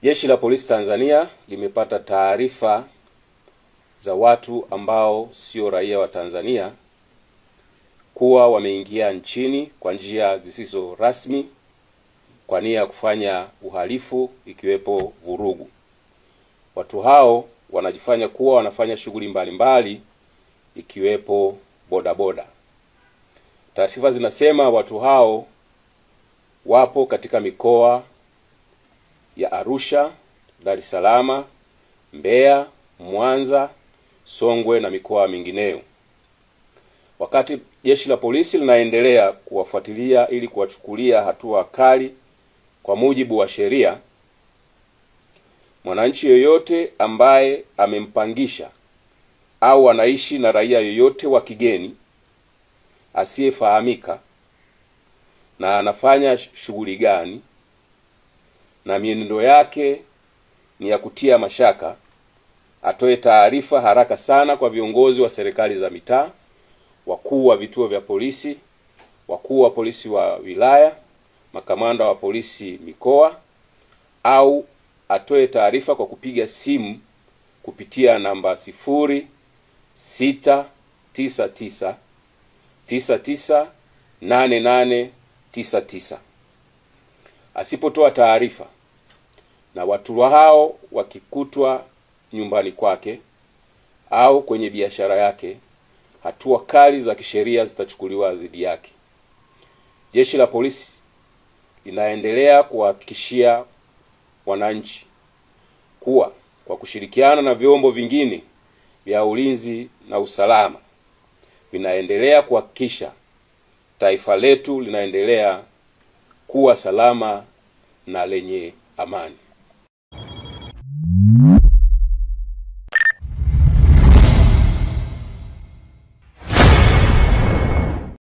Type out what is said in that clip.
Jeshi la Polisi Tanzania limepata taarifa za watu ambao sio raia wa Tanzania kuwa wameingia nchini kwa njia zisizo rasmi kwa nia ya kufanya uhalifu ikiwepo vurugu. Watu hao wanajifanya kuwa wanafanya shughuli mbalimbali ikiwepo bodaboda. Taarifa zinasema watu hao wapo katika mikoa ya Arusha, Dar es Salaam, Mbeya, Mwanza, Songwe na mikoa mingineyo. Wakati jeshi la polisi linaendelea kuwafuatilia ili kuwachukulia hatua kali kwa mujibu wa sheria, mwananchi yoyote ambaye amempangisha au anaishi na raia yoyote wa kigeni asiyefahamika na anafanya shughuli gani na mienendo yake ni ya kutia mashaka, atoe taarifa haraka sana kwa viongozi wa serikali za mitaa, wakuu wa vituo vya polisi, wakuu wa polisi wa wilaya, makamanda wa polisi mikoa, au atoe taarifa kwa kupiga simu kupitia namba 0699998899. Asipotoa taarifa na watu hao wakikutwa nyumbani kwake au kwenye biashara yake, hatua kali za kisheria zitachukuliwa dhidi yake. Jeshi la polisi linaendelea kuhakikishia wananchi kuwa kwa kushirikiana na vyombo vingine vya ulinzi na usalama vinaendelea kuhakikisha taifa letu linaendelea kuwa salama na lenye amani.